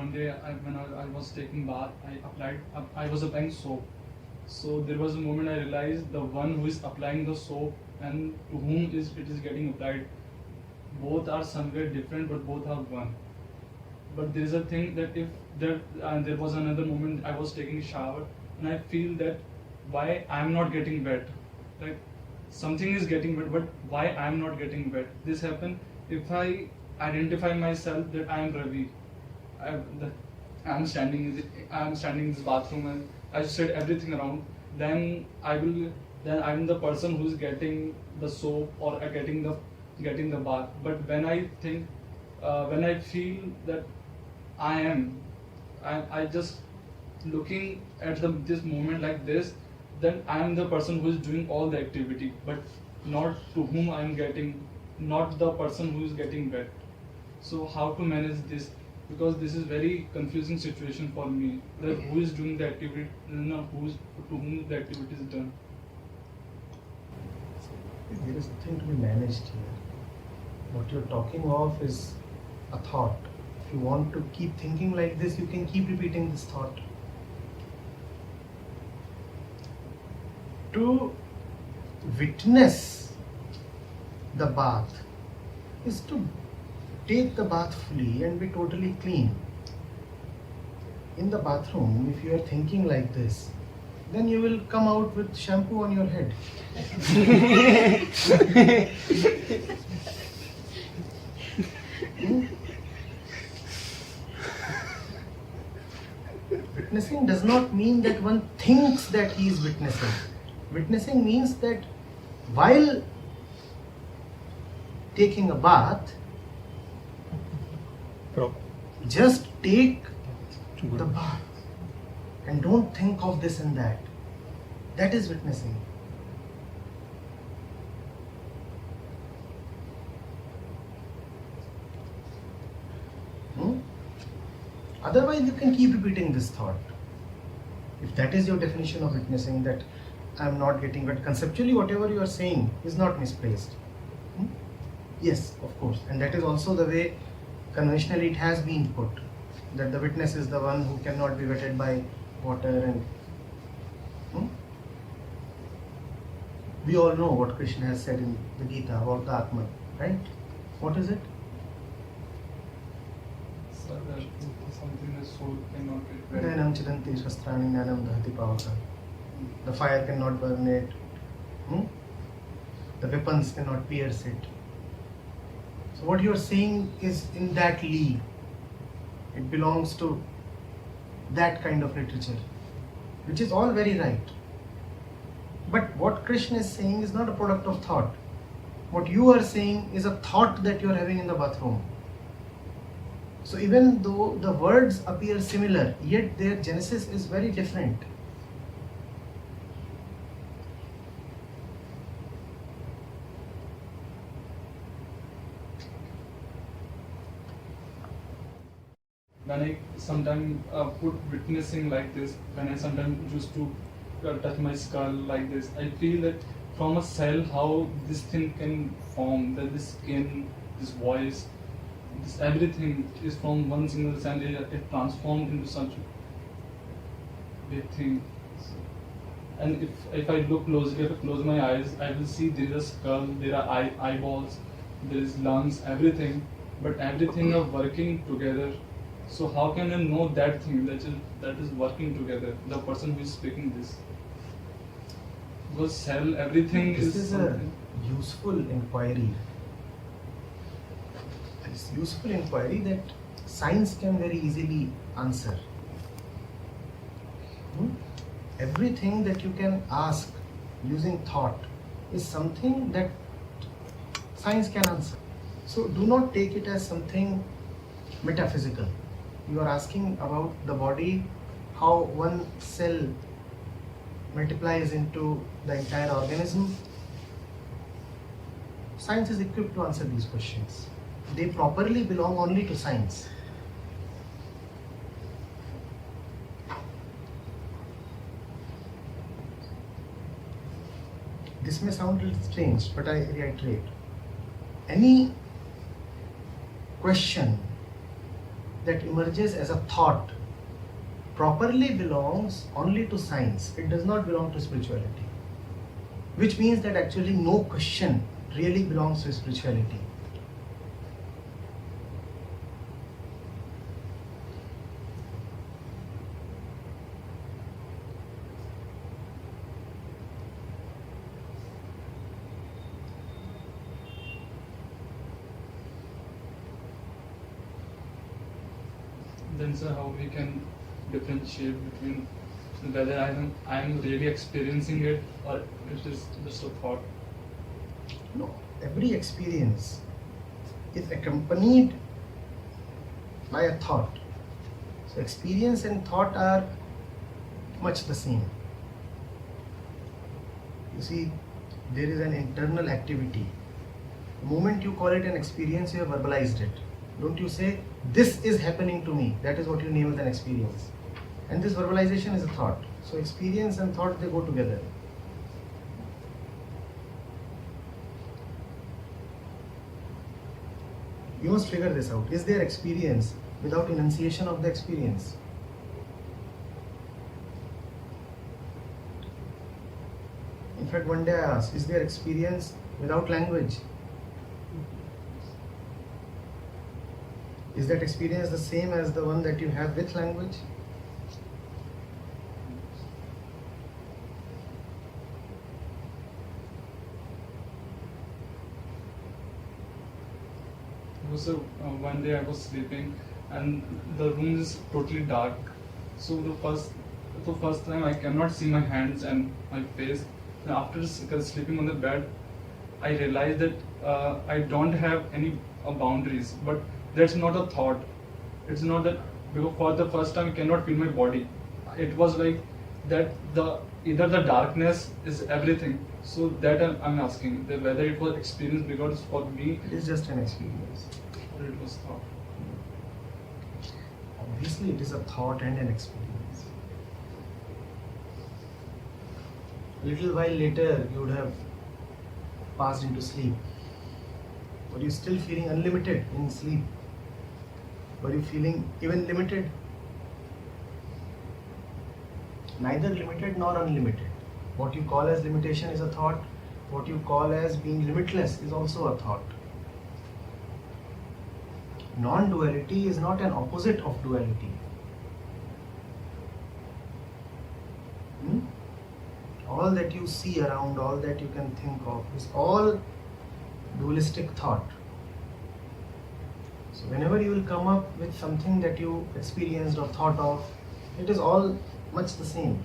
one day when I was taking bath, I was applying soap. So there was a moment I realized the one who is applying the soap and to whom it is getting applied, both are somewhere different, but both are one. But there is a thing that if there was another moment I was taking a shower and I feel that why I'm not getting wet, like something is getting wet, but why I'm not getting wet. This happen if I identify myself that I am Ravi. I'm standing in this bathroom and I said everything around. Then I'm the person who's getting the soap or getting the bath. But when I think, when I feel that I just looking at this moment like this, then I am the person who is doing all the activity, but not to whom I am getting, not the person who is getting wet. So how to manage this? Because this is very confusing situation for me. That who is doing the activity, to whom the activity is done. There is nothing to be managed here. What you're talking of is a thought. If you want to keep thinking like this, you can keep repeating this thought. To witness the bath is to take the bath fully and be totally clean. In the bathroom, if you are thinking like this, then you will come out with shampoo on your head. Witnessing does not mean that one thinks that he is witnessing. Witnessing means that while taking a bath, just take the bath and don't think of this and that. That is witnessing. Otherwise, you can keep repeating this thought. If that is your definition of witnessing, that I am not getting wet, conceptually whatever you are saying is not misplaced. Yes, of course. And that is also the way conventionally it has been put, that the witness is the one who cannot be wetted by water. And we all know what Krishna has said in the Gita about the Atman, right? What is it? So that something the soul cannot get wet. Nainam chidanti shastrani nanam dahati pavaka. The fire cannot burn it. The weapons cannot pierce it. So what you are saying is in that league. It belongs to that kind of literature, which is all very right. But what Krishna is saying is not a product of thought. What you are saying is a thought that you are having in the bathroom. So even though the words appear similar, yet their genesis is very different. When I sometimes put witnessing like this, when I sometimes used to touch my skull like this, I feel that from a cell how this thing can form, that this skin, this voice, this everything is from one single cell, it transformed into such a big thing. And if I look closely, if I close my eyes, I will see there is a skull, there are eyeballs, there is lungs, everything, but everything are working together. So how can I know that thing that is working together, the person who is speaking this? Because cell, everything This is a something. useful inquiry. It's useful inquiry that science can very easily answer. Everything that you can ask using thought is something that science can answer. So do not take it as something metaphysical. You are asking about the body, how one cell multiplies into the entire organism. Science is equipped to answer these questions. They properly belong only to science. This may sound a little strange, but I reiterate. Any question that emerges as a thought properly belongs only to science. It does not belong to spirituality. Which means that actually no question really belongs to spirituality. Then sir, how we can differentiate between whether I am really experiencing it or it is just a thought? No, every experience is accompanied by a thought. So experience and thought are much the same. You see, there is an internal activity. The moment you call it an experience, you have verbalized it. Don't you say, this is happening to me? That is what you name as an experience. And this verbalization is a thought. So experience and thought, they go together. You must figure this out. Is there experience without enunciation of the experience? In fact, one day I asked, is there experience without language? Is that experience the same as the one that you have with language? So one day I was sleeping and the room is totally dark. So the first time I cannot see my hands and my face. And after sleeping on the bed, I realized that I don't have any boundaries. But that's not a thought. It's not that, because for the first time I cannot feel my body. It was like that either the darkness is everything. So that I'm asking that whether it was experience, because for me It is just an experience. or it was thought. Obviously, it is a thought and an experience. A little while later, you would have passed into sleep. Were you still feeling unlimited in sleep? Were you feeling even limited? Neither limited nor unlimited. What you call as limitation is a thought. What you call as being limitless is also a thought. Non-duality is not an opposite of duality. All that you see around, all that you can think of is all dualistic thought. So whenever you will come up with something that you experienced or thought of, it is all much the same.